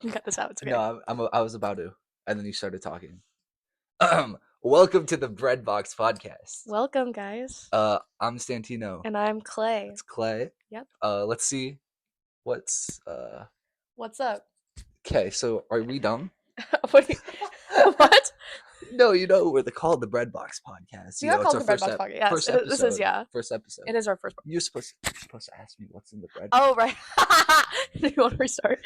You can cut this out. It's okay. No, I was about to, and then you started talking. Welcome to the Breadbox Podcast. Welcome, guys. I'm Santino. And I'm Clay. That's Clay. Yep. Let's see what's What's up? Okay, so are we dumb? What? What? No, we're called the Breadbox Podcast. We are It's called our the Breadbox Podcast. Yes, first this is episode. First episode. It is our first. You're supposed to ask me what's in the bread. Oh right. Do you want to restart?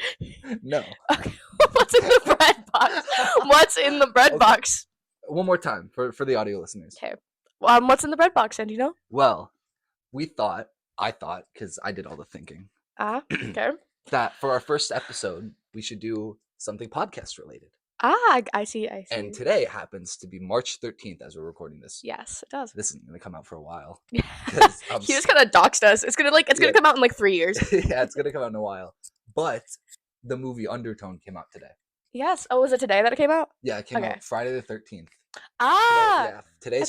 No. Okay. What's in the bread box? What's in the bread box? One more time for the audio listeners. Okay. What's in the bread box, and you know? Well, I thought, because I did all the thinking. Okay. That for our first episode, we should do something podcast related. I see. And today happens to be March 13th as we're recording this. Yes, it does. This isn't going to come out for a while. He just kind of doxed us. It's gonna come out in like 3 years. Yeah, it's going to come out in a while. But the movie Undertone came out today. Yes. Oh, was it today that it came out? Yeah, it came out Friday the 13th. Today's I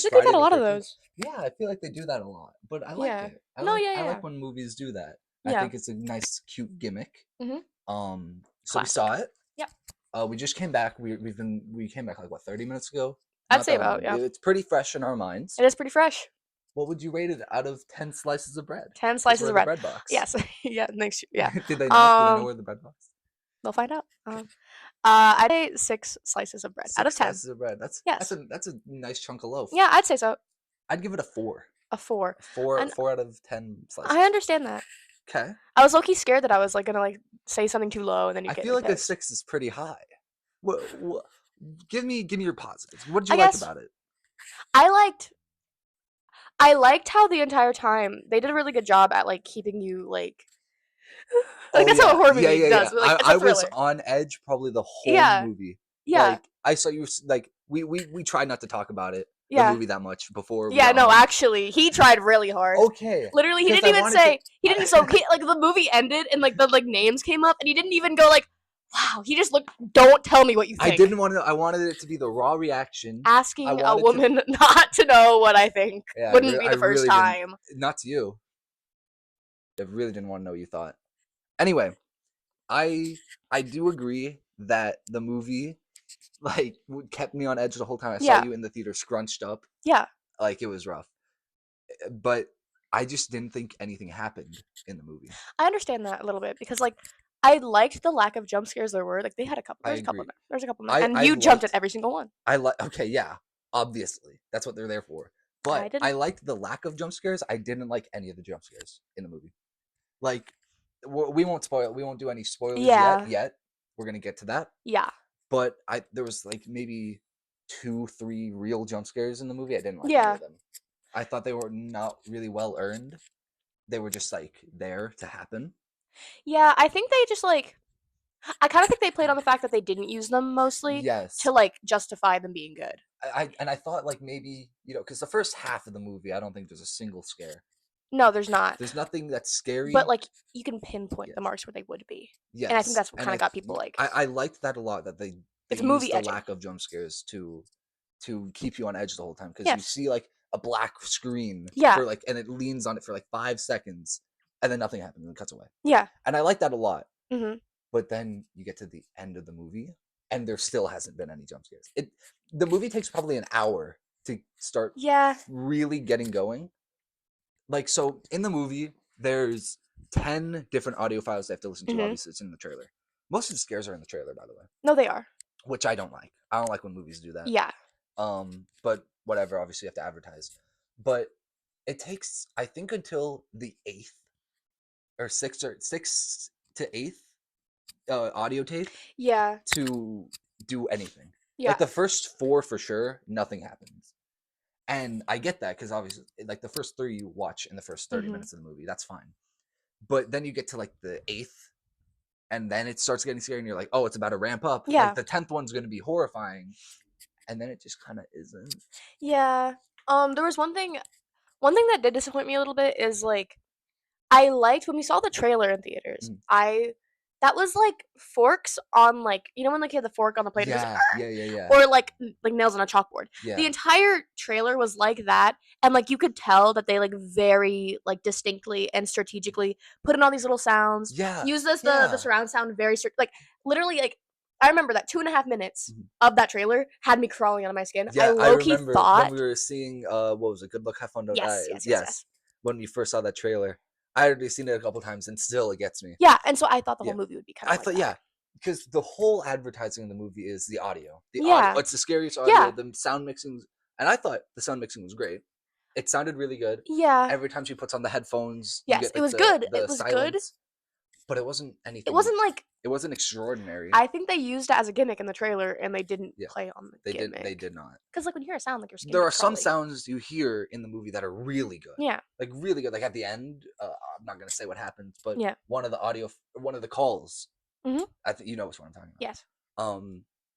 think Friday. we got a lot of those. Yeah, I feel like they do that a lot, but I like it. I like when movies do that. I think it's a nice, cute gimmick. Mm-hmm. So we saw it. Yep. We just came back. We came back like 30 minutes ago. I'd say about, yeah. It's pretty fresh in our minds. It is pretty fresh. What would you rate it out of 10 slices of bread? 10 slices of bread. The bread box. Yes. Yeah. Next. Yeah. Did they know where the bread box? They'll find out. I'd say 6 slices of bread out of 10. 6 slices of bread. That's a nice chunk of loaf. Yeah, I'd say so. I'd give it a 4. A 4. 4 out of 10 slices. I understand that. Okay. I was low-key scared that I was like gonna say something too low and then you get. I feel like a 6 is pretty high. What? Give me your positives. What did you like about it? I liked how the entire time they did a really good job at like keeping you like that's how a horror movie does. Yeah. Like, I was on edge probably the whole movie. Yeah. Like I saw you like we tried not to talk about it. The movie that much before. Yeah, no, actually, he tried really hard. Okay. Literally, he didn't even say like the movie ended and like the names came up and he didn't even go like, wow. He just looked. Don't tell me what you think. I didn't want to. I wanted it to be the raw reaction. Asking a woman not to know what I think wouldn't be the first time. Not to you. I really didn't want to know what you thought. Anyway, I do agree that the movie like kept me on edge the whole time. I saw you in the theater scrunched up. Yeah. Like it was rough. But I just didn't think anything happened in the movie. I understand that a little bit because like I liked the lack of jump scares there were. Like they had a couple. There's a couple. And you jumped at every single one. Okay, yeah. Obviously. That's what they're there for. But I liked the lack of jump scares. I didn't like any of the jump scares in the movie. Like we won't spoil. We won't do any spoilers yet. We're going to get to that. Yeah. But there was like maybe 2-3 real jump scares in the movie. I didn't like any of them. I thought they were not really well earned. They were just like there to happen. Yeah, I think they just like I kind of think they played on the fact that they didn't use them mostly to like justify them being good. I thought like maybe, because the first half of the movie, I don't think there's a single scare. No, there's not. There's nothing that's scary. But like you can pinpoint the marks where they would be. Yes. And I think that's what kind of got people like. I liked that a lot, that they it's movie used the lack of jump scares to keep you on edge the whole time, because you see like a black screen for like, and it leans on it for like 5 seconds and then nothing happens and it cuts away. Yeah. And I like that a lot. Mm-hmm. But then you get to the end of the movie and there still hasn't been any jump scares. The movie takes probably an hour to start really getting going. Like, so in the movie, there's 10 different audio files they have to listen to. Obviously, it's in the trailer. Most of the scares are in the trailer, by the way. No, they are. Which I don't like. I don't like when movies do that. Yeah. But whatever, obviously you have to advertise. But it takes, I think, until the 8th or 6th to 8th audio tape to do anything. Yeah. Like the first 4 for sure, nothing happens. And I get that because obviously like the first 3 you watch in the first 30 minutes of the movie, that's fine. But then you get to like the 8th and then it starts getting scary and you're like, oh, it's about to ramp up. Yeah. Like the 10th one's going to be horrifying. And then it just kind of isn't. Yeah. There was one thing that did disappoint me a little bit is like I liked when we saw the trailer in theaters. that was like forks on like when like you have the fork on the plate, it goes, Yeah, yeah, yeah, yeah, or like nails on a chalkboard. The yeah, entire trailer was like that, and like you could tell that they like very like distinctly and strategically put in all these little sounds. yeah, Use this the yeah. surround sound very like literally like I remember that 2.5 minutes Mhm. of that trailer had me crawling out of my skin. I Yeah, I low key remember when thought we were seeing what was it? Good Luck, Have Fun, Don't Die. yes, yes, yes, Yes, yes. when we first saw that trailer, I had already seen it a couple times, and still it gets me. Yeah, and so I thought the whole Yeah, movie would be kind I of like thought that. yeah, because the whole advertising in the movie is the audio. The audio, Yeah. it's the scariest audio. Yeah. The sound mixing, and I thought the sound mixing was great. It sounded really good. Yeah. Every time she puts on the headphones, you Yes, get it like was good. It the was good. silence, but it wasn't It anything. wasn't like It wasn't extraordinary. I think they used it as a gimmick in the trailer and they didn't Yeah, play on the they did. They gimmick. did not. Cuz like when you hear a sound like your skin There are gets some crawly. sounds you hear in the movie that are really good. Yeah. Like really good. Like at the end, I'm not gonna say what happens, but Yeah. one of the audio, one of the calls, Mhm. I think you know what I'm talking about. Yes.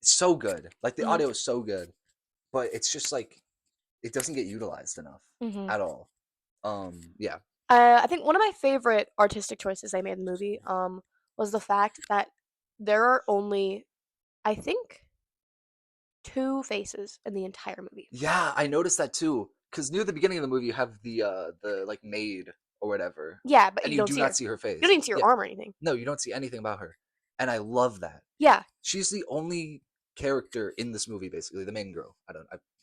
It's so good. Like the Mhm. audio is so good, but it's just like it doesn't get utilized enough Mhm. at all. Yeah, I think one of my favorite artistic choices they made in the movie was the fact that there are only I think 2 faces in the entire movie. yeah, I noticed that too. Because near the beginning of the movie, you have the like maid or whatever, Yeah, but and you you don't do see not her. see her You don't face. even see her Yeah, arm or anything. no, you don't see anything about her, and I love that. Yeah. She's the only character in this movie, basically the main girl.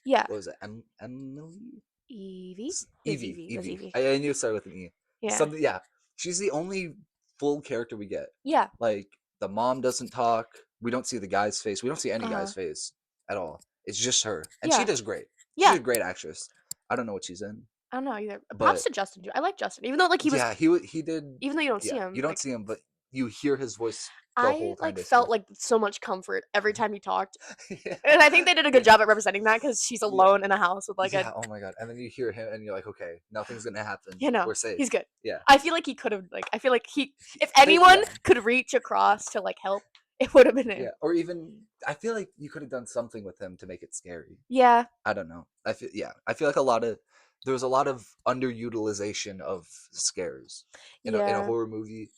Yeah. What was it? Emily? Evie? It was Evie. Evie. It was Evie. Evie. I knew it started with an E. Yeah. Something. Yeah, she's the only full character we get. Yeah. Like the mom doesn't talk. We don't see the guy's face. We don't see any Uh-huh. guy's face at all. It's just her, and she Yeah. does great. She's Yeah. a great actress. I don't know what she's in, I don't know either. Props but to Justin. I like Justin, even though like he was, yeah, he did. even though you don't see Yeah, him. you don't Like see him, but you hear his voice the I whole time, like basically. felt like so much comfort every time he talked, Yeah, and I think they did a yeah, good job at representing that because she's yeah. alone in a house with like a, Yeah, oh my god. And then you hear him and you're like, okay, nothing's gonna happen. you know, We're safe. he's good. Yeah. I feel like he could have like I feel like if anyone Yeah. could reach across to like help, it would have been him. Yeah. Or even I feel like you could have done something with him to make it scary. Yeah. I don't know. I feel like there was a lot of underutilization of scares in a Yeah. horror movie.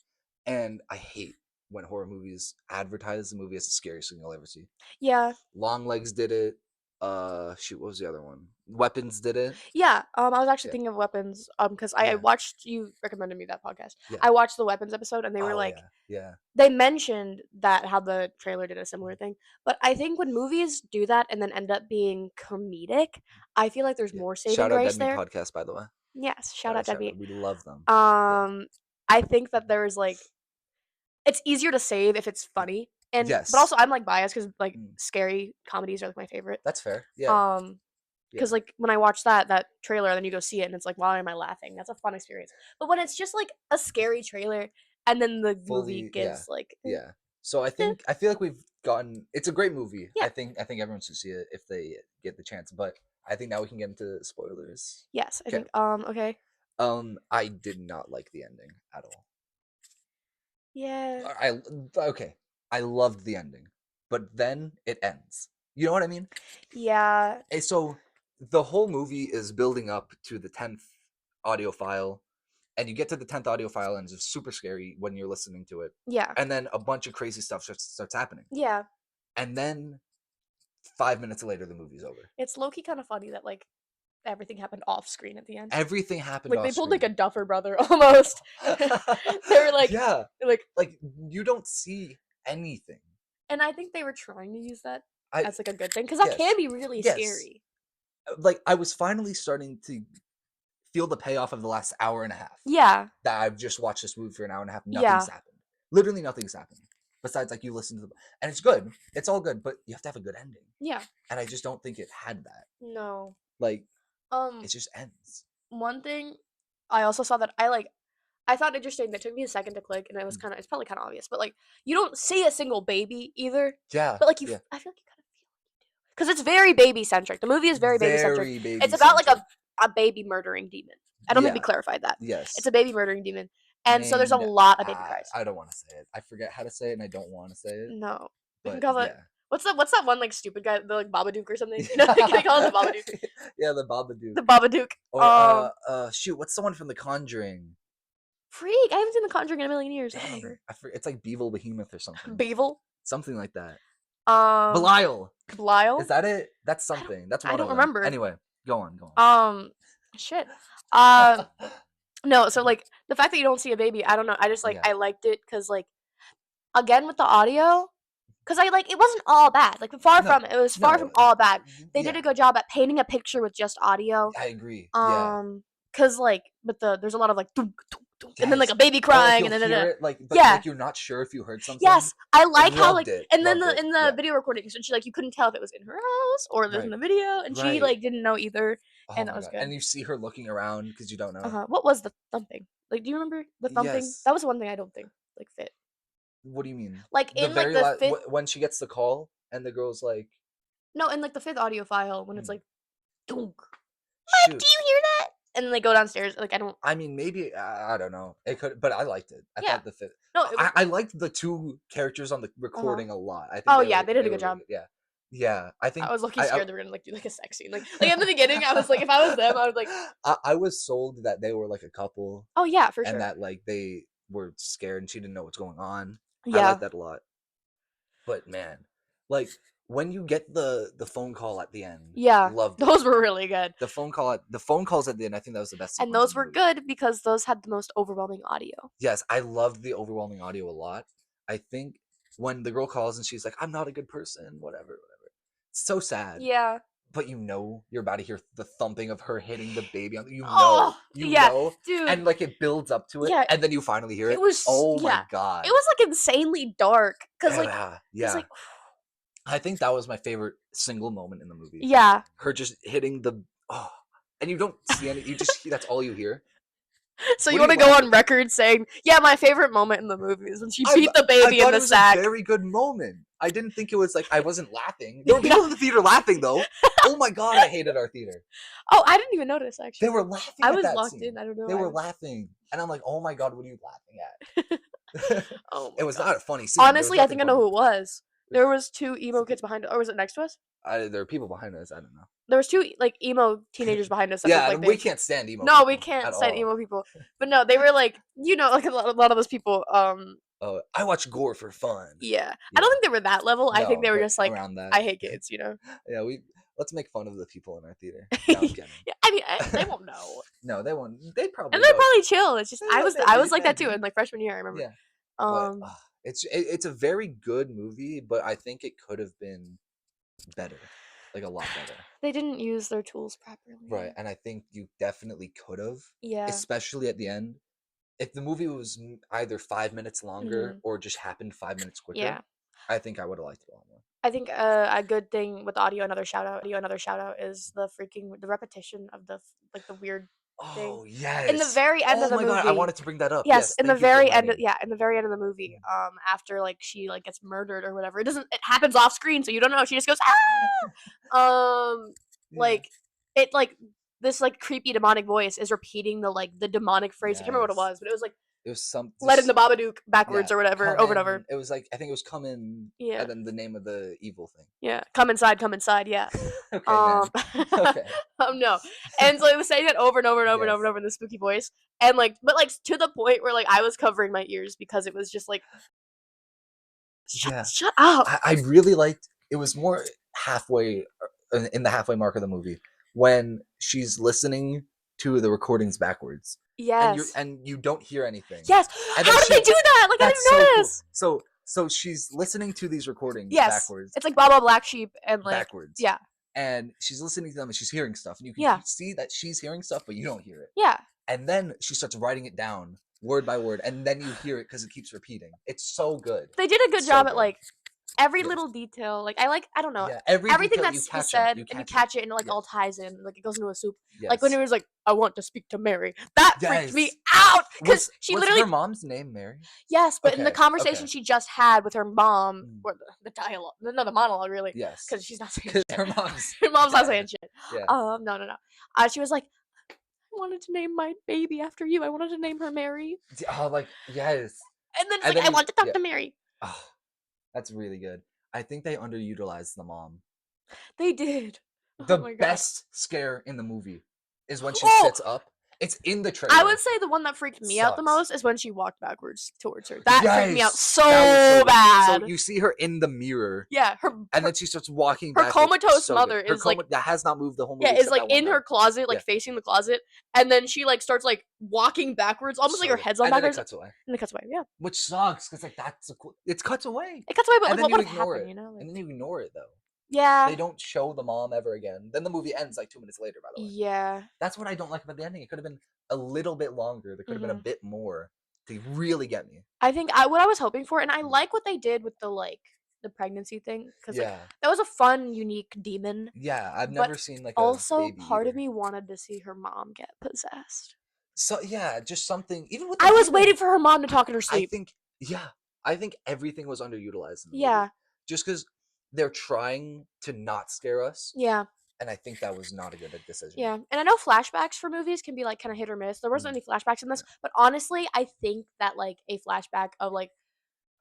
And I hate when horror movies advertise the movie as the scariest thing you'll ever see. Yeah. Long Legs did it. Shoot, what was the other one? Weapons did it. Yeah. I was actually Yeah. thinking of weapons. Because I Yeah. watched you recommended me that podcast. Yeah. I watched the weapons episode and they were Oh like yeah. Yeah. they mentioned that how the trailer did a similar thing. But I think when movies do that and then end up being comedic, I feel like there's Yeah. more saving Shout out grace Dead Meat there. Podcast, by the way. Yes, shout out Shout Deadbeat. out. We love them. Yeah. I think that there is like it's easier to save if it's funny, and but Yes. also I'm like biased because like Mm, scary comedies are like my favorite. that's fair. Yeah. Um, Yeah. because like when I watch that trailer, and then you go see it, and it's like, why am I laughing? That's a fun experience. But when it's just like a scary trailer, and then the movie Fully. Yeah. gives like, Yeah. So eh, I feel like we've gotten. It's a great movie. yeah, I think everyone should see it if they get the chance. But I think now we can get into spoilers. yes, I Okay. think okay, I did not like the ending at all. yeah, I okay. I loved the ending, but then it ends. You know what I mean? yeah, So the whole movie is building up to the 10th audio file, and you get to the 10th audio file, and it's super scary when you're listening to it. yeah, And then a bunch of crazy stuff starts happening. yeah. And then 5 minutes later, the movie's over. It's low key kind of funny that like everything happened off screen at the end. Everything happened Like off they pulled screen. like a Duffer Brother almost. They were like, Yeah. like, Like, you don't see anything. and I think they were trying to use that I as like a good thing because that Yes. can be really Yes. scary. Like, I was finally starting to feel the payoff of the last hour and a half. Yeah, That I've just watched this movie for an hour and a half. yeah, Nothing's happened. Literally nothing's happened. Besides, like, you listen to the... And it's good. It's all good, but you have to have a good ending. yeah. And I just don't think it had that. No. Like, Um, it just ends. one thing I also saw that I thought interesting that took me a second to click, and it was Mm. kind of it's probably kind of obvious, but like you don't see a single baby either, Yeah. but like Yeah. I feel like you kind of feel because it's very baby centric. The movie is very baby centric. Very baby It's about like centric. a baby murdering demon. I don't think we Yeah. clarified that. Yes. It's a baby murdering demon, and so there's a Named lot of baby cries. I don't want to say it. I forget how to say it, and I don't want to say it. No, we can But call it. yeah. What's that one like stupid guy? The like Babadook or something? You know, can they call it the Babadook? Yeah, the Babadook. The Babadook. Or shoot, what's the one from The Conjuring? Freak! I haven't seen The Conjuring in a million years. I don't Dang, remember. it's like Beevil Behemoth or something, Bevel. something like that. Um, Belial, is Belial. that it? That's I don't. something. That's I one don't of them. remember. Anyway, go on, go Um, shit. Uh, on. no. So like the fact that you don't see a baby, I don't know. I just like Yeah. I liked it because like again with the audio, because I like it wasn't all bad. Like far No, from it. It was far no. from all bad. They did Yeah, a good job at painting a picture with just audio. I agree. Yeah. Um, cause like, but there's a lot of like, dunk, dunk, dunk, and then like Yes. a baby Or like crying, you'll and then hear it like, but yeah, like you're not sure if you heard something. yes, I like how Loved like, it. and then Loved it. in the Yeah. video recordings, and she like you couldn't tell if it was in her house or it was in Right. the video, and she Right. like didn't know either, Oh and that my was god. good. And you see her looking around because you don't Uh know. huh. What was the thumping? Like, do you remember the thumping? Yes. That was one thing I don't think like fit. What do you mean? Like The in like very the last fifth, when she gets the call and the girl's like, no, in like the fifth audio file when it's hmm, like, dunk. Mike, do shoot. you hear that? And then they go downstairs. Like I don't. I mean, maybe I don't know. It could, but I liked it. I Yeah. thought the fit. No, it was I good. liked the two characters on the Uh huh. recording a lot. I think Oh yeah, they did they a good were really job. good. Yeah, yeah. I I think was lucky I scared they were gonna like do like a sex scene. Like in the beginning, I was like, if I was them, I would like, I was sold that they were like a couple oh yeah, for and sure. that like they were scared and she didn't know what's going on. I like Yeah, that a lot. But man, like when you get the phone call at the end, yeah, loved it. those were really good, The phone calls at the end, I think that was the best and sequence in those the were movie. good because those had the most overwhelming audio. Yes, I loved the overwhelming audio a lot. I think when the girl calls and she's like, "I'm not a good person," whatever, whatever. It's so sad, Yeah. but you know you're about to hear the thumping of her hitting the baby on Oh you yeah, know, dude. and like it builds up to it, Yeah, and then you finally hear it it. was. Oh my Yeah, it god. was like insanely dark because like Yeah, it's yeah. like I think that was my favorite single moment in the movie. yeah. Her just hitting the oh, and you don't see any. You just that's all you hear. So What you are want you to go laughing? on record saying, yeah, my favorite moment in the movie is when she I beat the I baby in thought it the was a sack. very good moment. I didn't think it was like I wasn't laughing. There were Yeah. people in the theater laughing though. Oh my god, I hated our theater. Oh, I didn't even notice They actually. were laughing I at was that locked in. scene. I don't know. They were laughing, and I'm like, oh my god, what are you laughing at? Oh It my was god. not a funny scene. There was Honestly, I nothing think I know funny. who it was. There's, There was two emo kids behind us. Or was it next to us? there are people behind us. I don't know. There was two like emo teenagers behind us that looked Yeah, like and we they. can't stand emo No, we people can't at stand all. emo people. But no, they were like like a lot of those people. Oh, I watch gore for fun. Yeah, I don't Yeah, think they were that level. I think no, they were but just like, around that. I hate kids, you know. Yeah, we let's make fun of the people in our theater. No, I'm kidding. Yeah, I mean, they won't know, No, they won't. They and probably they're don't. probably chill. It's just I Maybe, was like that too maybe. in like freshman year. I remember. Yeah, but Um, it's a very good movie, but I think it could have been better, like a lot better. they didn't use their tools Right, properly. and I think you definitely could have, Yeah. especially at the end. If the movie was either 5 minutes longer Hmm. or just happened 5 minutes quicker, Yeah. I think I would have liked it a lot more. I think a good thing with audio, another shout out is the repetition of like the weird thing Oh in the yes! very end of Oh the my god, I movie. wanted to bring that up. Yes, Yes, in the thank you for very end. reminding me. Yeah, in the very end of the movie. After like she like gets murdered or whatever. It doesn't. It happens off screen, so you don't know. She just goes ah. Yeah. Like it like this like creepy demonic voice is repeating the demonic phrase. I can't remember what it Yes. was, but it was like It was some let in the just Babadook yeah. backwards or whatever Come over and over. in. It was like I think it was come in, Yeah. and then the name of the evil Yeah. Come inside, come inside. Yeah. thing. Okay, Um, man. Okay. no. And so it was saying it over and over and over and over and Yes. over in the spooky voice. And like, but like to the point where like I was covering my ears because it was just like, Yeah. shut up. I really liked. It was more halfway in the halfway mark of the movie when she's listening to the recordings backwards, Yes. and you don't hear anything, Yes. and then How did they she do that? Like I that's didn't so cool. notice. So she's listening to these recordings Yes. backwards It's like Baba Black Sheep and like backwards. yeah. And she's listening to them and she's hearing stuff. And you can Yeah. see that she's hearing stuff, but you don't hear it. Yeah. And then she starts writing it down word by word. And then you hear it because it keeps repeating. It's so good. They did a good So job at good. like every Yes. little detail. Like I don't know. Yeah. Every Everything detail that you was catch it. said You and you catch it. catch it and it like Yes. all ties in. Like it goes into a soup. Like when it Yes. was like, I want to speak to Mary. That freaked me Yes. out. Because she Was literally her mom's name Mary? yes, but in the Okay. conversation Okay. she just had with her mom, Mm. or the dialogue, no, the monologue really, Yes. because she's not saying Because shit. her mom's Her mom's not saying dead. shit. Yeah. No, no, no. She was like, I wanted to name my baby after you. I wanted to name her Mary. Oh, like, yes. And then it's And like, then I you, want to talk yeah. to Mary. Oh, that's really good. I think they underutilized the mom. They did. Oh The my god. best scare in the movie is when she Oh, sits up It's in the I would trailer. say the one that freaked It me out the sucks. most is when she walked backwards towards her. That freaked me out Yes, so that was so good. So bad. you see her in the mirror, Yeah, and then she starts walking her backwards. comatose So good. mother Her is like, coma that has not moved the whole yeah, movie is except like that one in her time. closet, Yeah, like facing the closet, and then she like starts like walking backwards, almost like so her good. head's on And then it backwards, cuts away, and it cuts away. Yeah, which sucks because like that's a cool. It cuts away, it cuts away, but and like, then what you would have ignore happened? it, You know, like, and then you ignore it though. yeah, They don't show the mom ever again. Then the movie ends like 2 minutes later. By the way, yeah. that's what I don't like about the ending. It could have been a little bit longer. There could have been a hmm bit more to really get me. I think what I was hoping for, and I Mm. like what they did with the like the pregnancy thing, because like Yeah, that was a fun, unique demon. yeah. I've But never seen like a also, baby part of eater. me wanted to see her mom get possessed. So yeah, just something. Even with the I was waiting demon, for her mom to talk in her I sleep. think yeah, I think everything was underutilized in the movie. Yeah, Just because they're trying to not scare us, yeah, and I think that was not a good decision. yeah. And I know flashbacks for movies can be like kind of hit or miss. There wasn't Mm, any flashbacks in this, yeah. but honestly, I think that like a flashback of like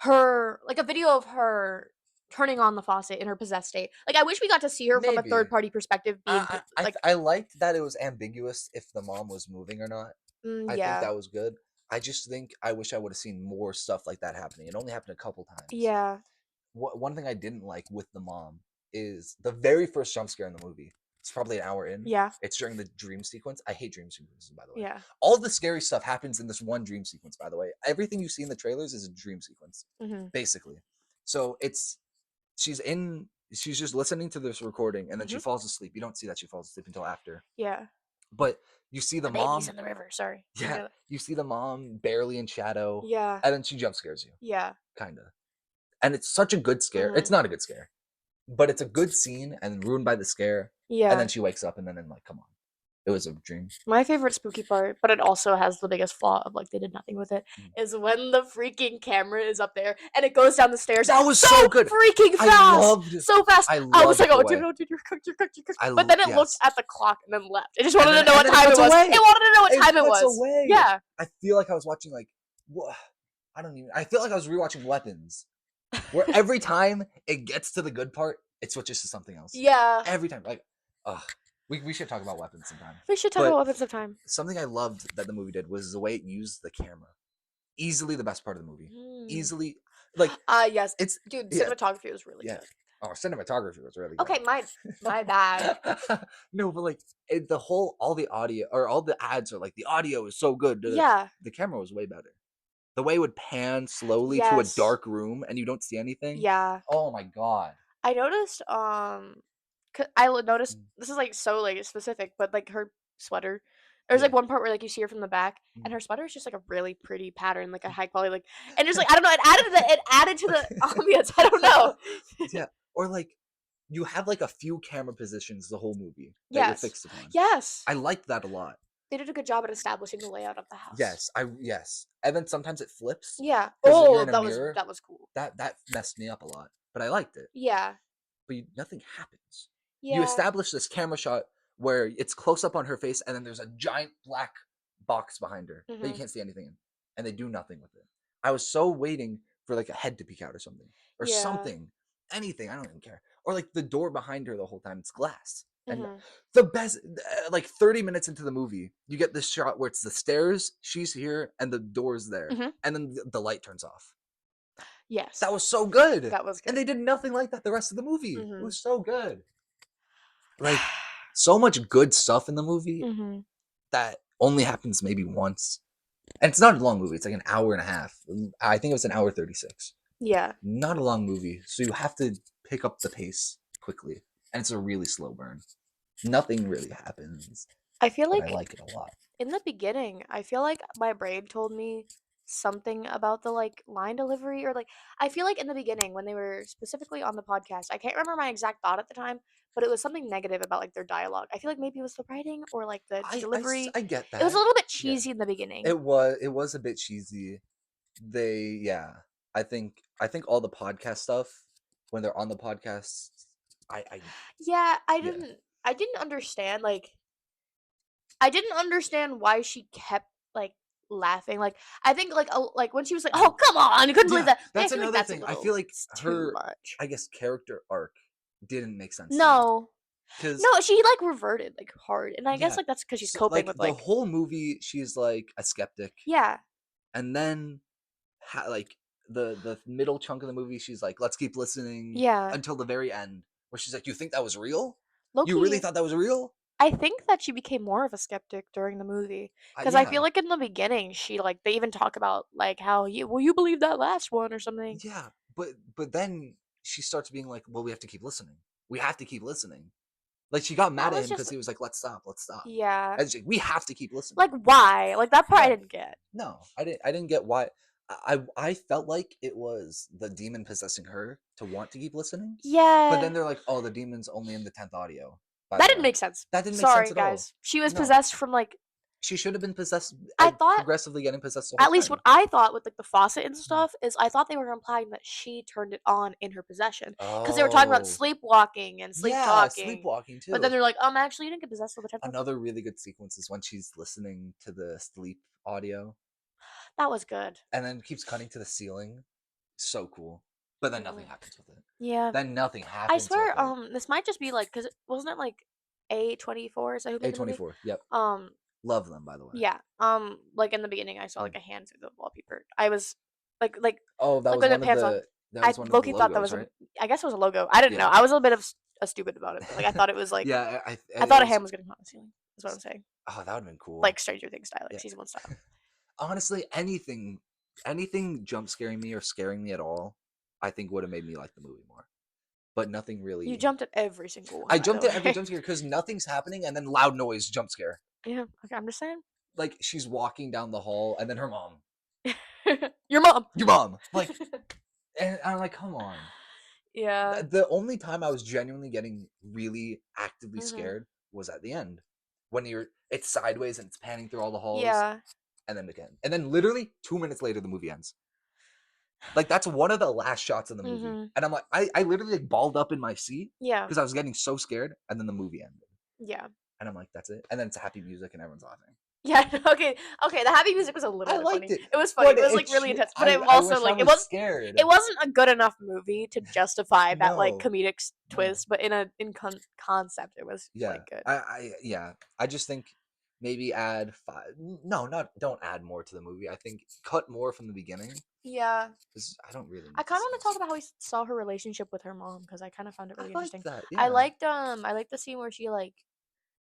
her, like a video of her turning on the faucet in her possessed state. Like I wish we got to see her from a third Maybe. party perspective being like, I liked that it was ambiguous if the mom was moving or not. I think yeah, that was good. I just think I wish I would have seen more stuff like that happening. It only happened a couple times. yeah, One thing I didn't like with the mom is the very first jump scare in the movie. It's probably an hour in. yeah, It's during the dream sequence. I hate dream sequences, by the way. yeah. All the scary stuff happens in this one dream sequence, by the way. Everything you see in the trailers is a dream sequence, Mhm, basically. So she's in she's just listening to this recording and then she mhm. falls asleep. You don't see that she falls asleep until after. Yeah. But you see the The baby's mom, in the river. Sorry. yeah, you see the mom barely in shadow, Yeah. and then she jump scares you, Yeah. kinda. And it's such a good scare. It's Mhm. not a good scare, but it's a good scene and ruined by the scare. And then Yeah. she wakes up and then I'm like, come on, it was a dream. My favorite spooky part, but it also has the biggest flaw of like they did nothing with it, Mm. is when the freaking camera is up there and it goes down the stairs That was so so good. freaking I fast, loved, so fast. I I was like, loved the "Oh, dude, way. oh, dude, you're cooked, you're cooked, you're cooked." But then it looked Yes, at the clock and then left. It just wanted to know and what then it time it cuts was. It away. wanted to know what It time it cuts was. away. Yeah. I feel like I was watching like, what? I don't even. I feel like I was rewatching Weapons, where every time it gets to the good part, it switches to something else. Yeah. Every time, like, ugh. We should talk about Weapons sometime. We should talk But about weapons of time. something I loved that the movie did was the way it used the camera. Easily the best part of the movie. Mm. Easily, like Yes. it's Dude, yeah, cinematography was really yeah. good. Oh, cinematography was really Okay, my bad. good. No, but like the whole all the audio or all the ads are like the audio is so good. Yeah. The camera was way better. The way it would pan slowly to a Yes. dark room and you don't see anything. Yeah. Oh my god. I noticed, noticed Mm, this is, like, so, like, specific, but, like, her sweater there's, yeah. like, one part where, like, you see her from the back, and Mm. her sweater is just, like, a really pretty pattern, like, a high quality, like and just, like, I don't know, it added to the ambiance, I don't know. Yeah. Or like you have like a few camera positions the whole movie that you're Yes. fixed upon. Yes. I liked that a lot. They did a good job at establishing the layout of the house. Yes. And then sometimes it flips Yeah. because you're Oh, in a mirror. that was cool. That messed me up a lot, but I liked it. Yeah. But nothing happens. You Yeah. establish this camera shot where it's close up on her face, and then there's a giant black box behind her that you Mhm. can't see anything in, and they do nothing with it. I was so waiting for like a head to peek out or Yeah. something, anything. I don't even care. Or like the door behind her the whole time it's glass. And Mhm. the best, like 30 minutes into the movie, you get this shot where it's the stairs, she's here, and the door's there, Mhm. and then the light turns off. Yes. That was so good. That was And good. they did nothing like that the rest of the movie. It Mhm. was so good. Like, so much good stuff in the movie Mhm. that only happens maybe once. And it's not a long movie. It's like an hour and a half. I think it was an hour 36. Yeah. Not a long movie. So you have to pick up the pace quickly. And it's a really slow burn. Nothing really happens, I feel but I like like it a lot. in the beginning, I feel like my brain told me something about the like line delivery or like I feel like in the beginning when they were specifically on the podcast, I can't remember my exact thought at the time, but it was something negative about like their dialogue. I feel like maybe it was the writing or like the delivery. I get It was a that. little bit Yeah. cheesy in the beginning. It was a bit cheesy. Yeah. I think all the podcast stuff when they're on the podcast, I Yeah, yeah. I didn't understand like I didn't understand why she kept like laughing. Like I think like when she was like, "Oh, Mm. come on, I couldn't believe Yeah, that." Like, I that's feel like another that's a thing. I little feel like it's too her, much. I guess, character arc didn't make sense to me. No. Because No, she like reverted like hard, and I guess yeah, like that's because she's so coping like with the like whole movie, she's like a skeptic, yeah, and then like the middle chunk of the movie, she's like, let's keep listening yeah. until the very end, where she's like, you think that was real? You really Loki, thought that was real? I think that she became more of a skeptic during the movie because I feel Yeah, like in the beginning she like they even talk about like how you believe that last one or something. yeah, but then she starts being like, well, we have to keep listening. We have to keep listening. Like she got That mad at was him just because he was like, let's stop. yeah. And she's like, we have to keep listening. Like why? Like that part I Right. didn't get. No, I didn't get why. I felt like it was the demon possessing her to want to keep listening, but Yeah. then they're like, oh, the demon's only in the 10th audio. By That the didn't way, make sense. that didn't make sense Sorry at all. guys. She was No, possessed from like she should have been possessed, I thought progressively getting possessed the whole at least what time. I thought with like the faucet and Mhm. stuff is I thought they were implying that she turned it on in her possession because they were talking about Oh, sleepwalking and sleep yeah, talking, sleepwalking but then too. they're like, actually, you didn't get possessed till the 10th episode. Another really good sequence is when she's listening to the sleep audio That was good. and then keeps cutting to the ceiling. So cool. But then nothing Mm. happens with it. Yeah, Then nothing I happens with swear. it. This might just be like because wasn't it like A24? Is that who made the movie? A24. Yep. Um, Love them, by the way. yeah. Like in the beginning, I saw Mm. like a hand through the wallpaper. I was like Oh, like with the pants on. that I was one of the Loki thought that logos, was right? I guess it was a logo. I didn't know. Yeah. I was a little bit of a stupid about it, but like I thought it was like Yeah, I it thought a was hand was getting hot on the ceiling. Is what I'm saying. oh, that would have been cool. Like Stranger Things style, like Yeah. season 1 style. Honestly, anything jump scaring me or scaring me at all, I think would have made me like the movie more. But nothing You really. jumped at every single one, I by the jumped at every way. jump scare because nothing's happening and then loud noise jump scare. Yeah. Okay, I'm just saying. Like she's walking down the hall and then her mom. Your mom. Your mom. Like and I'm like, come on. Yeah. The only time I was genuinely getting really actively Mhm. scared was at the end when it's sideways and it's panning through all the halls, Yeah. and then again, and then literally 2 minutes later the movie ends. Like that's one of the last shots in the movie, Mhm. and I'm like, I literally like balled up in my seat Yeah. because I was getting so scared, and then the movie ended, Yeah. and I'm like, that's it, and then it's happy music and everyone's laughing. Yeah. Okay. Okay. The happy music was a little I bit liked funny. it, It was funny. but It was like really intense, but it I also wish I like was scared. it wasn't a good enough movie to justify that like No, comedic no. twist, but in concept it was Yeah, like good. yeah. I just think maybe add five. No, not don't add more to the movie. I think cut more from the beginning Yeah. because I don't really I need to kind of see want it. to talk about how we saw her relationship with her mom because I kind of found it I really liked interesting. that. Yeah, I liked the scene where she like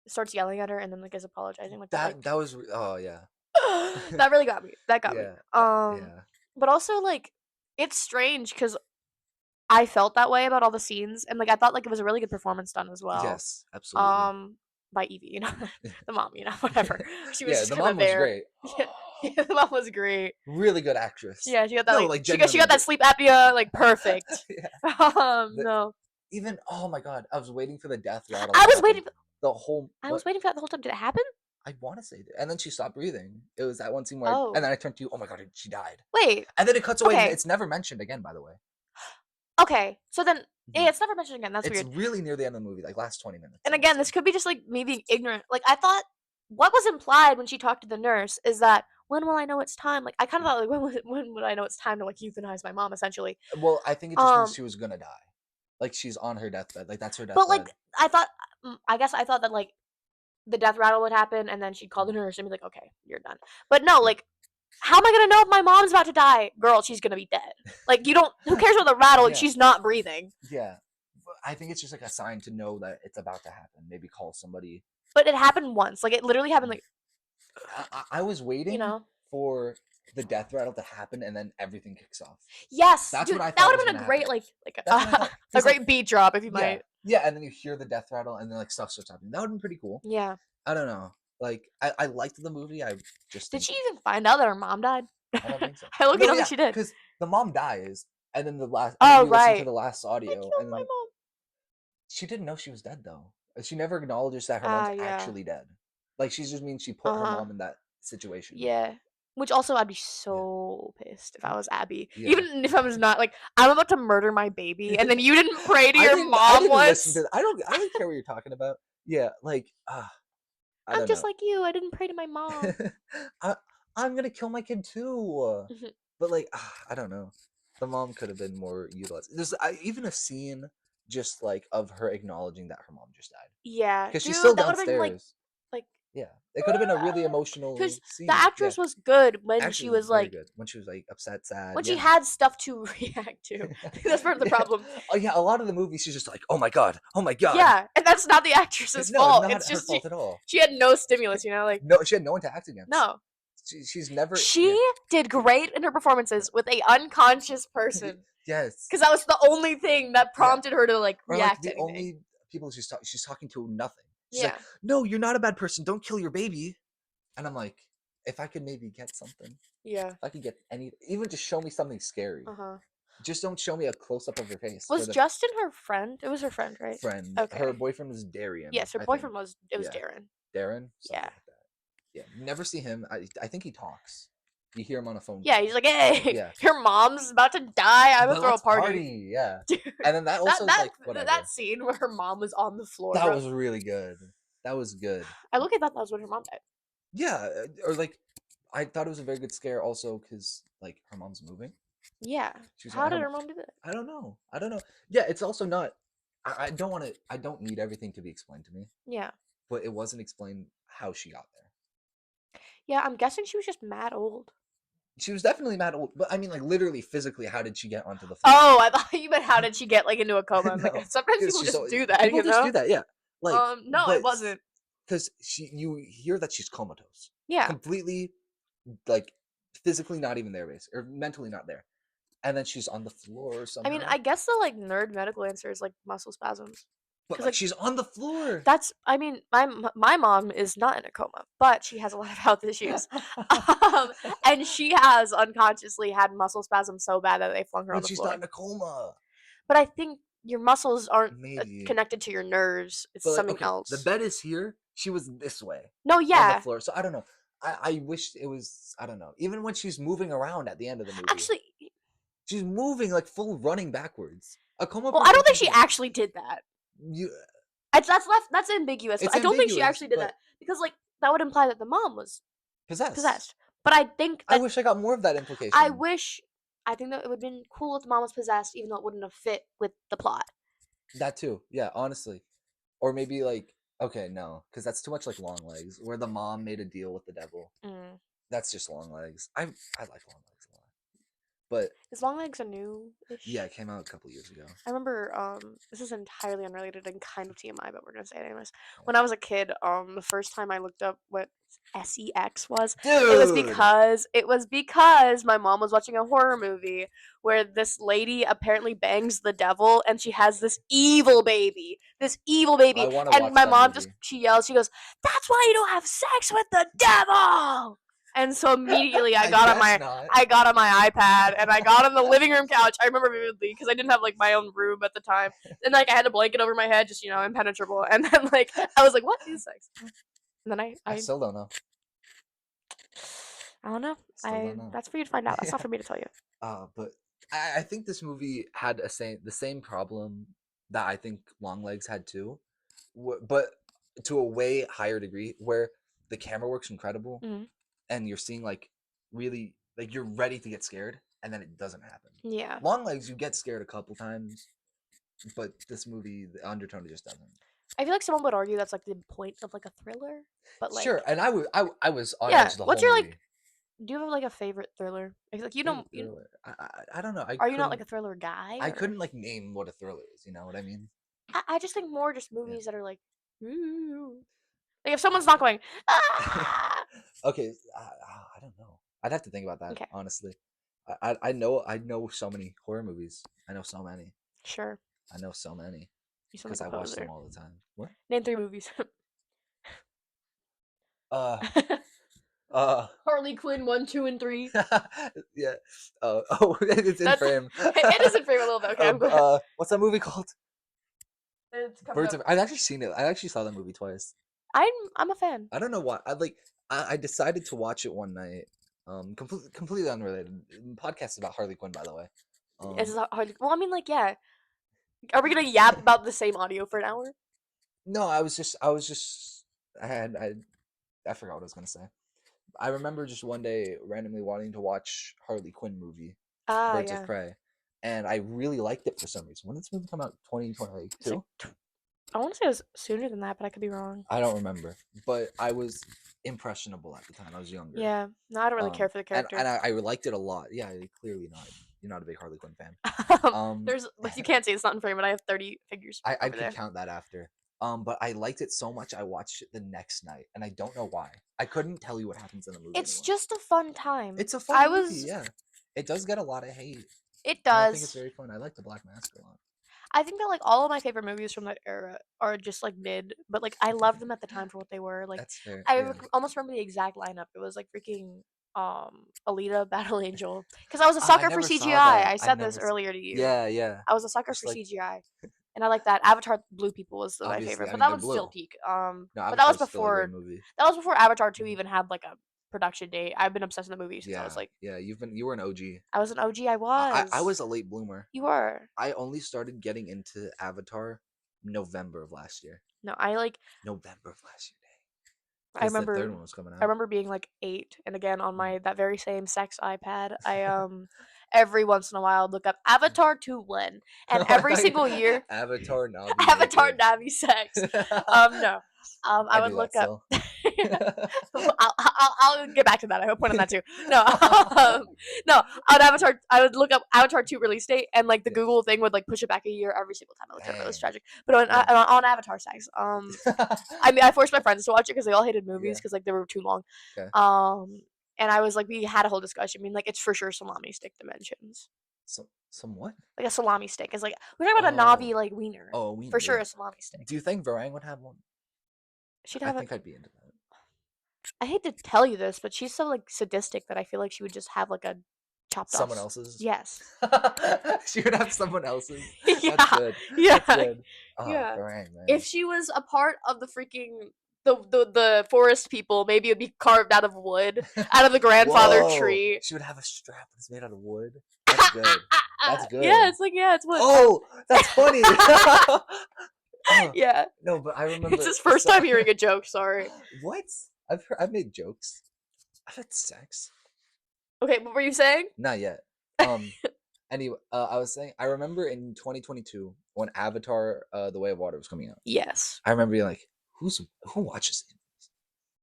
starts yelling at her and then like is apologizing like with like that was. Oh yeah, that really got me. That got me. yeah, yeah. But also like it's strange because I felt that way about all the scenes and like I thought like it was a really good performance done as well. Yes, absolutely. Um, by Evie, the mom, whatever. She was Yeah, just the kind of mom was there. great. Yeah, yeah, the mom was great. Really good actress. Yeah, she got that No, like like she genuinely got that good. sleep apnea like perfect. Yeah. The, No, even oh my god, I was waiting for the death rattle I to was happen. waiting. The whole I what was waiting for that the whole time. Did it happen? I want to say that. And then she stopped breathing. It was that one scene where and Oh, then I turned to you, oh my god, she died. wait. And then it cuts away and Okay, it's never mentioned again, by the way. okay. So then, Mhm. yeah, it's never mentioned again. That's It's weird. really near the end of the movie, like last 20 minutes, And I would again, say. this could be just like me being ignorant. Like I thought, what was implied when she talked to the nurse is that when will I know it's time? Like I kind of thought like when would I know it's time to like euthanize my mom essentially. Well, I think it just means Um, she was gonna die. Like she's on her deathbed. Like that's her but like deathbed. I thought, I guess I thought that like the death rattle would happen and then she'd call the Mhm. nurse and be like, okay, you're done. But no, Yeah. like how am I gonna know if my mom's about to die? Girl, she's gonna be dead. Like you don't. Who cares about the rattle? Yeah. She's not breathing. Yeah. But I think it's just like a sign to know that it's about to happen. Maybe call somebody. But it happened once. Like it literally happened. Mm. Like I was you waiting know. for the death rattle to happen and then everything kicks off. Yes, That's dude, what I that thought would was have gonna been a happen. great like That's what I thought. a Because like great beat drop if you yeah, might. yeah, and then you hear the death rattle and then like stuff starts happening. That would have been pretty cool. Yeah. I don't know. Like I liked the movie. I just Did think she even find out that her mom died? I don't think so. I look. You No, don't think yeah, she did? because the mom dies, and then Oh you listen to right. the last They audio, killed and my then mom. she didn't know she was dead though. She never acknowledges that her mom's Ah yeah. actually dead. Like she just means she put Uh her huh. mom in that situation. Yeah. Which also I'd be Yeah, so pissed if I was Abby. yeah. Even if I was not like I'm about to murder my baby and then you didn't pray to your I mom didn't listen once. to. I don't care what you're talking about. Yeah, like I I'm don't just know. like you. I didn't pray to my mom. I I'm gonna kill my kid too. But like I don't know. The mom could have been more utilized. There's even a scene just like of her acknowledging that her mom just died Yeah, because she's still dude, that would have been downstairs. like, Yeah, it could have been a really emotional because the scene. Yeah, actress was good when actually, she it was was very like, good when she was like upset, sad. when she Yeah, had stuff to react to. That's part of the yeah. problem. Oh yeah, a lot of the movie she's just like, oh my god, oh my god. Yeah, and that's not the actress's No, it's fault. not It's her just fault at all. she had no stimulus, like, No, she had no one to act against. no. She's never. Yeah, She did great in her yeah. performances with a unconscious person Yes, because that was the only thing that yeah. prompted her to like Or like react to the anything. only people she's talking to nothing. She's like, Yeah, no, you're not a bad person. Don't kill your baby. And I'm like, if I could maybe get something, yeah, if I could get any, even just show me something scary. uh huh. Just don't show me a close up of her face for Was the Justin her friend? It was her friend, right? friend. Her Okay. boyfriend was Darian, Yes, her I think. boyfriend was. It was Yeah, Darren. Darren, something Yeah. like that. Yeah, never see him. I think he talks. You hear him on a phone Yeah, he's call. like, hey, Yeah, your mom's about to die. I'm gonna but throw a let's party, party. Yeah, dude. and then that That also is that like that whatever. scene where her mom was on the floor, That bro. was really good. That was good. I look at that was when her mom died. Yeah, or like I thought it was a very good scare also because like her mom's moving. Yeah. She's How gonna did her. her mom do that? I don't know. I don't know. Yeah, it's also not. I don't want to. I don't need everything to be explained to me. Yeah. But it wasn't explained how she got there. Yeah, I'm guessing she was just mad old. She was definitely mad old, but I mean, like literally, physically, how did she get onto the floor? Oh, I thought you meant how did she get like into a coma? I'm like, No, sometimes because people she's just so do that, people just do that. Yeah, like, No, it but wasn't. because you hear that she's comatose, Yeah. completely, like, physically not even there, basically, or mentally not there, and then she's on the floor I mean, somehow. I guess the like nerd medical answer is like muscle spasms. But Cause like, like she's on the floor. that's I mean, my mom is not in a coma, but she has a lot of health issues. Um, and she has unconsciously had muscle spasms so bad that they flung her on But the she's not floor. in a coma. But I think your muscles aren't Maybe. connected to your nerves. It's But like, something okay, the else. bed is here. She was this way No, on the yeah. floor. So I don't know. I wish it was. I don't know. Even when she's moving around at the end of the movie, Actually, she's moving like full running backwards. A coma well, I person don't think can she do that. actually did that. You, That's ambiguous. it's I don't think she ambiguous, actually did but that because like that would imply that the mom was possessed. possessed. But I think I that wish I got more of that I implication. wish I think that it would have been cool if the mom was possessed, even though it wouldn't have fit with the plot. That too. Yeah, honestly. Or maybe like, okay, no, because that's too much like Long Legs, where the mom made a deal with the devil. Mm. That's just Long Legs. I like Long Legs a lot, but Is Long Legs a yeah, new-ish? it came out a couple years ago. I remember this is entirely unrelated and kind of TMI, but we're gonna say it anyways. Yeah. When I was a kid, the first time I looked up what sex was, Dude, it was because my mom was watching a horror movie where this lady apparently bangs the devil and she has this evil baby. This evil I baby. want to And watch my that mom just movie. she yells, she goes, "That's why you don't have sex with the devil." And so immediately I guess not. I got on my iPad and I got on the living room couch. I remember vividly because I didn't have like my own room at the time. And like I had a blanket over my head, just impenetrable. And then like I was like, "What is sex?" And then I still don't know. I don't know. Still I don't know. That's for you to find out. That's Yeah. not for me to tell you. But I think this movie had the same problem that I think Longlegs had too, but to a way higher degree, where the camera work's incredible, Mhm. and you're seeing like really like you're ready to get scared, and then it doesn't happen. Yeah. Longlegs, you get scared a couple times, but this movie, the Undertone, just doesn't. I feel like someone would argue that's like the point of like a thriller, but Sure, like and I was on yeah. edge the What's whole your like? movie. Do you have like a favorite thriller? Like Favorite thriller? I don't know. are you not like a thriller guy I or? couldn't like name what a thriller is. You know what I mean? I just think more just Yeah. movies that are like, ooh. Like if someone's not going, ah. Okay, I don't know. I'd have to think about that Okay, honestly. I know so many horror movies. I know so many. sure. I know so many You sound because like a I watch them poser. all the time. What? Name 3 movies. Uh uh Harley Quinn 1, 2, and 3. yeah. Oh, it's in That's frame. it is in frame a little bit. Okay, I'm glad What's that movie called? it's coming Birds up. of. I've actually seen it. I actually saw that movie twice. I'm a fan. I don't know why. I decided to watch it one night. Completely unrelated. Podcast about Harley Quinn, by the way. It's Um, Harley. Well, I mean, like, yeah. Are we gonna yap about the same audio for an hour? no, I forgot what I was gonna say. I remember just one day randomly wanting to watch Harley Quinn movie, Ah, Birds of yeah. Prey, and I really liked it for some reason. When did this movie come out? It's like 2022? I want to say it was sooner than that, but I could be wrong. I don't remember, but I was impressionable at the time. I was younger. Yeah, no, I don't really care for the And character. I liked it a lot. Yeah, clearly not. You're not a big Harley Quinn fan. There's you can't see it's not in frame, but I have 30 figures I over could there. count that after. But I liked it so much I watched it the next night, and I don't know why. I couldn't tell you what happens in the movie It's anymore. just a fun time. It's a fun I movie, was. yeah. It does get a lot of hate. It And I think it's does. very fun. I like the Black Mask a lot. I think that like all of my favorite movies from that era are just like mid, but like I loved them at the time for what they were. Like That's fair. I Yeah. almost remember the exact lineup. It was like freaking Alita, Battle Angel, because I was a Ah, I sucker for never saw CGI. that. I I said never. this earlier to you. Yeah, yeah. I was a sucker Just for like CGI, and I like that. Avatar Blue People was my obviously, favorite, I but mean that they're one's still blue. peak. No, But that was Avatar's still a great before movie. Avatar 2 Mhm. even had like a production date. I've been obsessed with the movie since I was Yeah, like yeah. You were an OG. I was an OG. I I was. was a late bloomer. You were. I only started getting into Avatar November of last year. No, I like. November of last year, I because the third remember one was coming I out. remember being like 8 and again on Mm. my that very same sex iPad, I every once in a while I'd look up Avatar 2 when and I every thought single year Avatar Navi Avatar naked. Navi sex. No. I I would do that look up still. I'll get back to that. I have a point on that too. No, no. I would look up Avatar 2 release date, and like the Yeah. Google thing would like push it back a year every single time I looked at it. It was Dang. tragic. But Yeah. on Avatar sex, I mean, I forced my friends to watch it because they all hated movies Yeah. because like they were too long. Okay. Um, and I was like, we had a whole discussion. I mean, like it's for sure salami stick dimensions. Some what? Like a salami stick is like we're talking about a Oh. Navi like wiener. Oh, a For wiener, sure, yeah. a salami stick. Do you think Varang would have one? She'd I have it. think I'd be into that. I hate to tell you this, but she's so like sadistic that I feel like she would just have like a chopped off. Someone else's? Yes. She would have someone else's. That's Yeah. good. That's Yeah. good. Oh, Yeah. Varang, man. If she was a part of the freaking the forest people, maybe it'd be carved out of wood, out of the grandfather Whoa. tree. She would have a strap that's made out of wood. That's good. That's Yeah, good. it's like yeah, it's wood. Oh, that's funny. Oh, Yeah. no, but I It's remember. his first time hearing a joke, sorry. What? I've made jokes. I've had sex. Okay, what were you saying? Not yet. Anyway, I was saying I remember in 2022 when Avatar: The Way of Water was coming out. Yes. I remember being like, who watches these?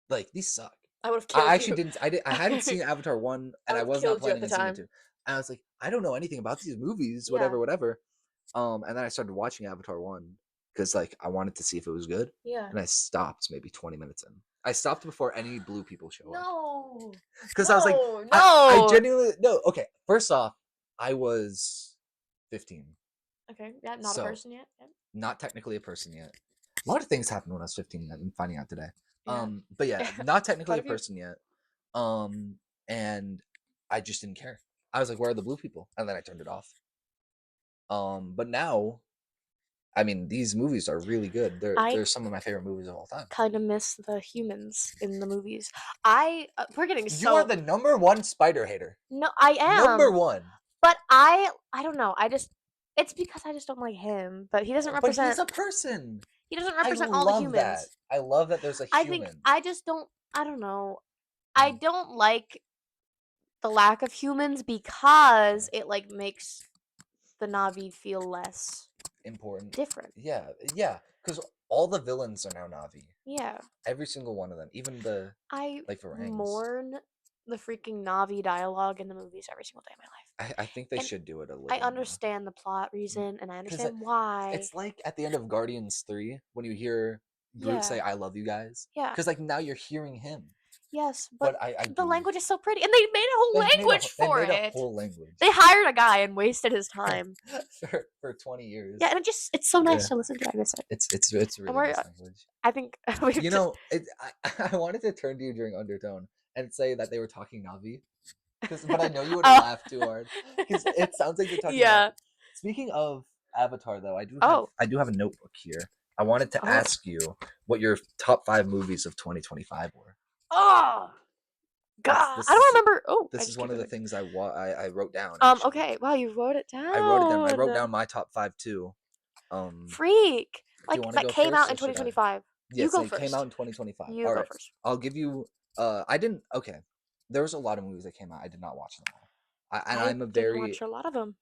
Like these suck. I would have I killed actually you. didn't. I hadn't seen Avatar 1, I and I would have was not killed you at planning the on seeing it time. 2. And I was like, I don't know anything about these movies. Yeah. Whatever. And then I started watching Avatar 1 because like I wanted to see if it was good. Yeah. And I stopped maybe 20 minutes in. I stopped before any blue people show up. No. Because I was like, No. I No. genuinely no. Okay, first off, I was 15, Okay. Yeah, not a so person yet. Yeah. not technically a person yet. A lot of things happened when I was 15. I'm finding out today. Yeah. But yeah, not technically Quite a a few. person yet. And I just didn't care. I was like, where are the blue people? And then I turned it off. But now, I mean, these movies are really good. They're some of my favorite movies of all time. Kind of miss the humans in the movies. We're getting You are the number one spider hater. No, I am. Number one. But I don't know. It's because I just don't like him. But he doesn't But he's represent. a person. He doesn't I represent all the love that. humans. I love that there's a I think human. I just don't. I don't know. I Mm. don't like the lack of humans because it like makes the Navi feel less Important. different. Yeah. Because all the villains are now Navi. Yeah. Every single one of them. Even the I Varangs. mourn the freaking Navi dialogue in the movies every single day of my life. I think they And should do it a little I more. understand the plot reason and I 'Cause understand why. it's like at the end of Guardians 3 when you hear Groot Yeah. say "I love you guys." Yeah. Because like now you're hearing him. Yes, But but I the do. language is so pretty, and they made a whole language for They made a it. whole language They hired a guy and wasted his time. for 20 years. Yeah, and it's so nice Yeah. to listen to. I miss it. It's And really we're, nice language. I think You know, I wanted to turn to you during Undertone and say that they were talking Navi, but I know you would Oh. laugh too hard because it sounds like they're talking. Yeah. Navi. Speaking of Avatar, though, I Oh. do have a notebook here. I wanted to ask you what your top 5 movies of 2025 were. Oh. God, This I don't is- remember. Oh, This is one of the things I wrote down. Okay. Wow, you wrote it down. I wrote it down. I wrote down my top 5 too. Freak. Do you Like want to that go came first, out in or should I? 2025. You Yes, go it first. came out in 2025. You All go right. first. I'll give you. I didn't. Okay. There was a lot of movies that came out. I did not watch them all. I'm a Didn't very. watch a lot of them.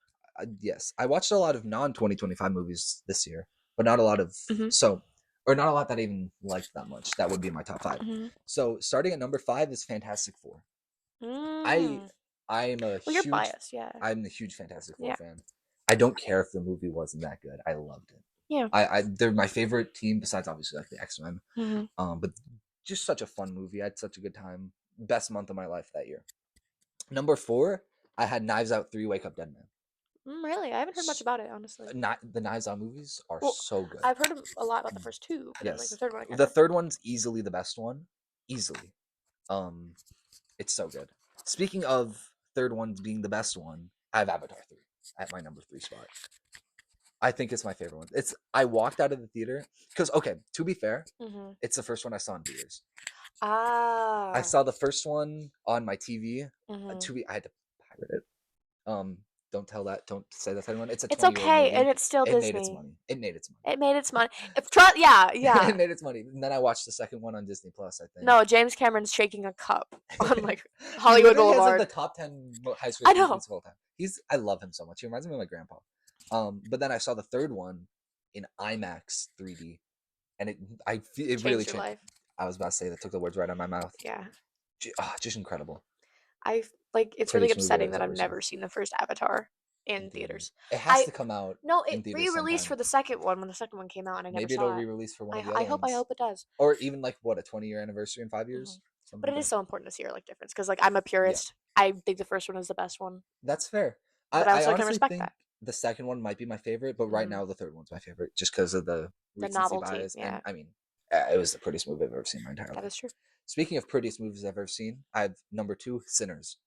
yes, I watched a lot of non 2025 movies this year, but not a lot of Mhm. so or not a lot that I even liked that much. That would be my top five. Mhm. So starting at number five is Fantastic Four. I Mm. I'm a Well, you're huge biased, yeah. I'm a huge Fantastic Four Yeah. fan. I don't care if the movie wasn't that good. I loved it. Yeah. They're my favorite team besides obviously like the X Men. Mhm. But just such a fun movie. I had such a good time. Best month of my life that year. Number four, I had Knives Out 3 Wake Up Dead Man. Really? I haven't heard much about it, honestly. Not the Knives Out movies are Well, so good. I've heard a lot about the first two, but then like the Yes. third one I kind The of. third one's easily the best one. Easily. Um it's so good. Speaking of third ones being the best one, I have Avatar 3 at my number 3 spot. I think it's my favorite one. It's I walked out of the theater because okay, to be fair, Mhm. it's the first one I saw in theaters. I Ah. saw the first one on my TV. Mhm. I had to pirate it. Um, don't tell that. Don't say that to anyone. It's a It's 20-year-old okay, and movie. it's still It made its Disney. money. It made its money. It made its money. If try, yeah, It yeah. made its money. And then I watched the second one on Disney Plus. I think. No, James Cameron's shaking a cup on like He Hollywood literally has like the Boulevard. top 10 high school I know. movies of all time. I love him so much. He reminds me of my grandpa. But then I saw the third one in IMAX 3D, and it really Changed your changed. life. I was about to say that took the words right out of my mouth. Yeah. Just incredible. I like it's really Prettiest movie I upsetting was that I've ever seen never seen the first Avatar in in theaters. theaters. It has I to come out no, it in theaters re-released sometime. for the second one when the second one came out, and I never Maybe it'll saw it. re-release for one of I the I other hope I ones, hope it does. or even like what a 20-year anniversary in 5 years, Mhm. But something it like is that. so important to see your like difference because like I'm a Yeah, purist. I think the first one is the best one, that's fair. but I I also can honestly respect think that. the second one might be my favorite, but right Hmm. now the third one's my favorite just because of the The recency novelty, bias. And yeah, I mean, it was the prettiest movie I've ever seen in my entire that life. is true. Speaking of prettiest movies I've ever seen, I have number two, Sinners.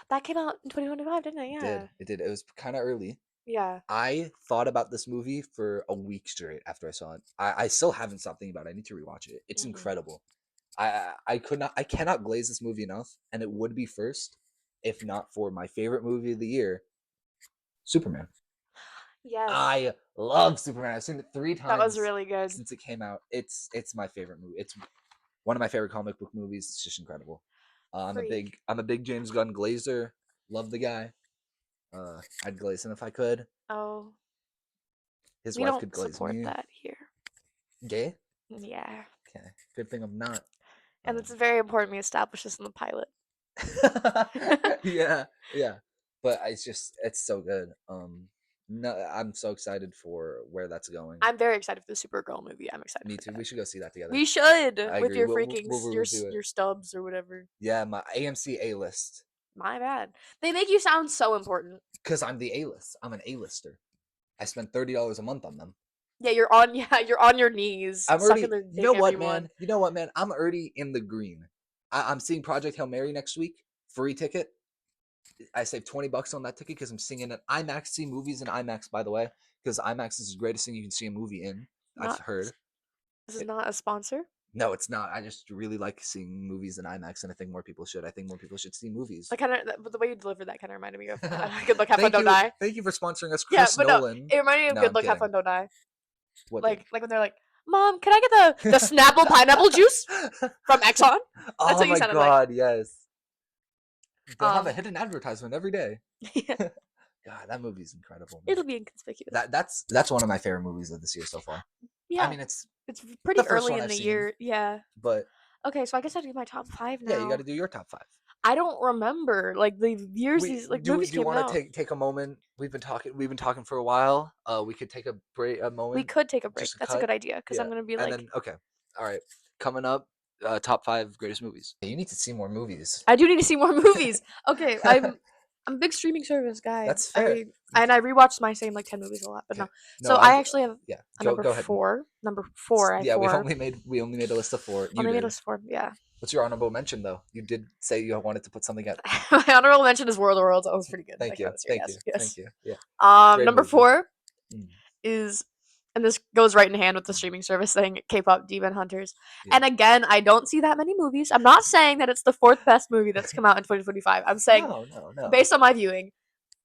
That came out in 2025, didn't it? It Yeah, did. It did. It was kind of early. yeah. I thought about this movie for a week straight after I saw it. I still haven't stopped thinking about it. I need to rewatch it. It's Hmm. incredible. I cannot glaze this movie enough, and it would be first if not for my favorite movie of the year, Superman. Yes, I love Superman. I've seen it three that was times really good. since it came out. It's my favorite movie. It's one of my favorite comic book movies. It's just incredible. Freak. I'm a big James Gunn glazer. Love the guy. I'd glaze him if I could. Oh, His we wife don't could glaze support me. that here. Gay? Yeah, Okay. Good thing I'm not. and Um, it's very important we establish this in the pilot. yeah, yeah. But it's so good. No, I'm so excited for where that's going. I'm very excited for the Supergirl movie. I'm excited Me for too. that. We should go see that together. We should I with agree. your freaking We'll your review it. your stubs or whatever. Yeah, my AMC A list My bad. They make you sound so important. because I'm the A list. I'm an A lister. I spend $30 a month on them. Yeah, you're on. Yeah, you're on your knees I'm sucking already. their You know dick what, every man? month. You know what, man? I'm already in the green. I'm seeing Project Hail Mary next week. Free ticket. I saved $20 on that ticket because I'm seeing it at IMAX. See movies in IMAX, by the way, because IMAX is the greatest thing you can see a movie in. I've Not heard. this is It, not a sponsor. no, it's not. I just really like seeing movies in IMAX, and I think more people should. I think more people should see movies. Like kind of, but the way you delivered that kind of reminded me of Good Luck, Have Fun, Don't Die. Thank you for sponsoring us, Yeah, Chris but no, Nolan. it reminded me of No, Good I'm Luck, Have kidding. Fun, Don't Die. What did? Like when they're like, "Mom, can I get the Snapple pineapple juice from Exxon?" That's Oh what you my sounded like. god, yes. They'll have a Um, hidden advertisement every day. yeah, God, that movie's incredible, man. it'll be inconspicuous. That's one of my favorite movies of this year so far. I Yeah, mean, it's it's the pretty first early one in I've the seen, year. Yeah. but Okay, so I guess I have to do my top five yeah, you got now. to do your top five. I don't remember like the years We these like do. movies Do you came want to out. take a moment? We've been talking for a while. We could take a break, a We moment, could take a break. just a That's a cut. good idea because Yeah, I'm gonna be and like, then okay, all right. Coming up, top five greatest movies. You need to see more movies. I do need to see more movies. Okay, I'm a big streaming service guy. That's fair. I rewatched my same like 10 movies a lot, but Okay. no. No, So I actually have yeah. a Go number go ahead. four. Number four, I have Yeah, four. we only made a list of four. You Only made did. us four. Yeah. What's your honorable mention though? You did say you wanted to put something at. My honorable mention is War of the Worlds. That was pretty good. I Thank you. cannot say Thank you. yes. Thank Yes. you. Yeah. Great Number movie. four Mm, is, and this goes right in hand with the mm, streaming service thing, K-pop Demon Hunters. yeah. And again, I don't see that many movies. I'm not saying that it's the fourth best movie that's come out in 2025. I'm saying No, no, no. based on my viewing.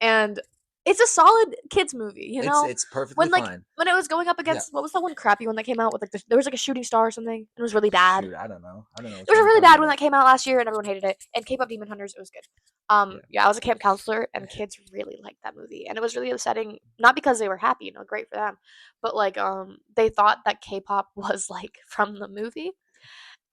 And it's a solid kids movie, you know? It's perfectly When like fine. when it was going up Yeah. against what was that one crappy one that came out with like there was like a shooting star or something? And it was really bad. Shoot, I don't know. I don't know which There was one a you're really talking bad one that about. came out last year and everyone hated it. And K-pop Demon Hunters, it was good. Yeah. Yeah, I was a camp counselor and kids really liked that movie. And it was really upsetting, not because they were happy, great for them, but like they thought that K-pop was like from the movie.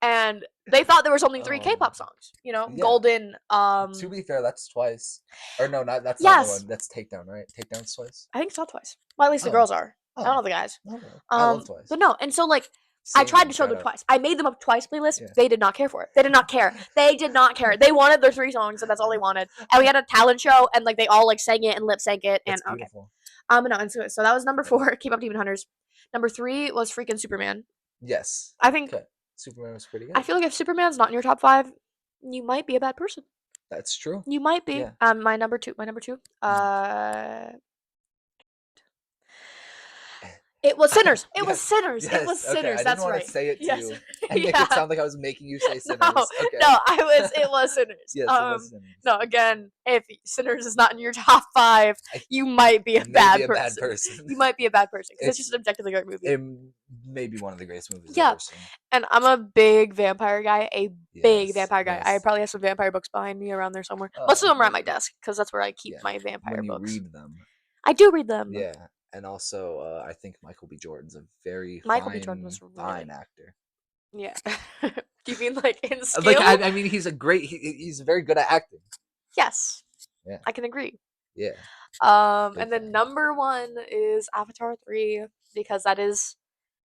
And they thought there was only three Um. K-pop songs, Yeah. Golden, To be fair, that's twice. Or no, not that's not the yes, one. That's Takedown, right? Takedown's twice. I think so twice. Well, at least the Oh. girls are. I don't Oh. know the guys. Okay. I love twice. But no, and so like I tried Same. to show Shout them out. twice. I made them a twice playlist. Yeah. They did not care for it. They did not care. They did not care. They wanted their three songs, and that's all they wanted. And we had a talent show, and like they all like sang it and lip sank it. And That's okay, beautiful. no, and so that was number Yeah. 4. Keep Up Demon Hunters. Number 3 was freaking Superman. Yes. I think Okay. Superman was pretty good. I feel like if Superman's not in your top 5, you might be a bad person. That's true. You might be. Yeah. My number two. My number two. It was Sinners. It was Yes. Sinners. It was Yes. Okay. Sinners. I didn't That's want to right. say it to Yes. you and make it Yeah. sound like I was making you say No, Sinners. Okay. no, it was Sinners. Yes, it was Sinners. No, again, if Sinners is not in your top 5, I you might be a may bad be a bad person. person. You might be a bad person because it's just It's an objectively great movie. it may be one of the greatest movies I've Yeah, ever seen. and I'm a big vampire guy. A big Yes. vampire guy. I Yes. probably have some vampire books behind me around there somewhere. Most of Oh, them are at maybe. my desk because that's where I keep Yeah. my vampire When you books. read them. I do read them. Yeah. And also, I think Michael B. Jordan's a very Michael B. Jordan was really fine actor. yeah. Do you mean like in Like, skill? I mean, he's a great. He's very good at acting. Yes, Yeah. I can agree. Yeah. And Big then fan. number 1 is Avatar 3 because that is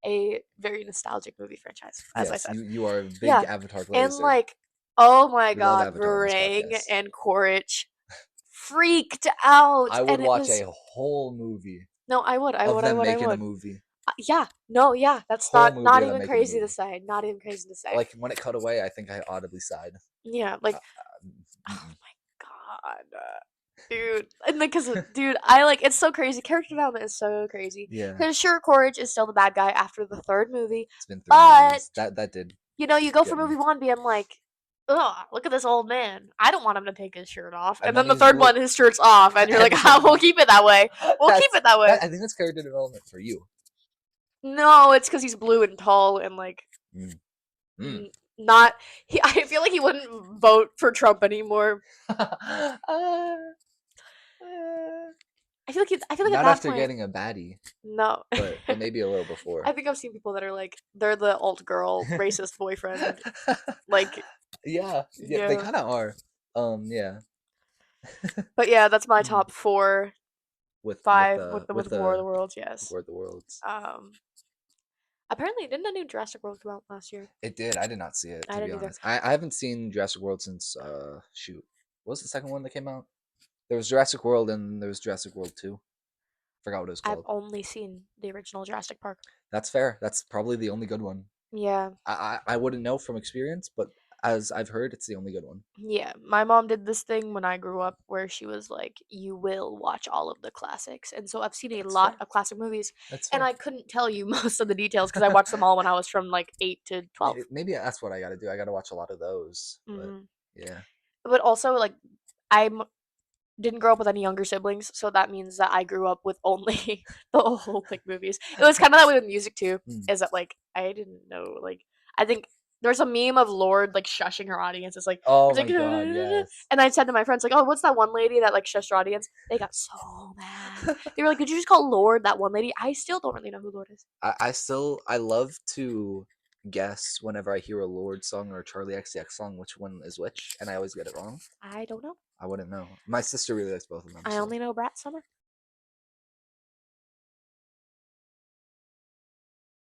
a very nostalgic movie franchise, as I Yes, said. you are a big Yeah, Avatar and glazer. like, oh my We love god, Avatar on this Varang podcast. and Quaritch freaked out, I would and it watch was a whole movie no, I would, I of would, I them would, I making a would. movie. Yeah, no, yeah, that's Whole movie not of them even making a crazy to movie. say. Not even crazy to say. Like when it cut away, I think I audibly sighed. Yeah, Uh, like, oh mm-mm. my god. Dude, and because dude, I like it's so crazy. Character development is so crazy. Yeah, Because sure, Courage is still the bad guy after the 3rd movie, it's been 3 movies. but That did you go for get me. movie 1 being like, ugh, look at this old man. I don't want him to take his shirt off. And And then then the he's 3rd blue. one, his shirt's off, and you're like, ah, we'll keep it that way. We'll keep it that way. I think that's character development for you. No, it's because he's blue and tall and like Mm. Mm. not. I feel like he wouldn't vote for Trump anymore. I feel like at Not that after point, getting a baddie, no. but maybe a little before. I think I've seen people that are like they're the alt girl racist boyfriend. Like Yeah, they yeah. kind of are. Yeah, But yeah, that's my Mm. top 4, with 5 with War of the Worlds. Yes. War of the Worlds. Apparently, didn't a new Jurassic World come out last year? It did. I did not see it, I to be didn't either. honest. I haven't seen Jurassic World since shoot. What was the second one that came out? There was Jurassic World and there was Jurassic World 2. Forgot what it was I've called. only seen the original Jurassic Park. That's fair. That's probably the only good one. Yeah. I wouldn't know from experience, but as I've heard, it's the only good one. Yeah, my mom did this thing when I grew up where she was like, "You will watch all of the classics," and so I've seen a That's lot fair. of classic movies, That's and fair. I couldn't tell you most of the details because I watched them all when I was from like 8 to 12. Maybe that's what I got to do. I got to watch a lot of those. But hmm yeah. But also, like, I didn't grow up with any younger siblings, so that means that I grew up with only the old like movies. It was kind of that way with music too. Mm. Is that like I didn't know like I think there's a meme of Lord like shushing her audience. Oh It's like my god, yes. and I said to my friends like, oh, what's that one lady that like shushed her audience? They got so mad. They were like, did you just call Lord that one lady? I still don't really know who Lord is. I love to guess whenever I hear a Lord song or a Charlie XCX song which one is which, and I always get it wrong. I don't know. I wouldn't know. My sister really likes both of them. I So. only know Brat Summer.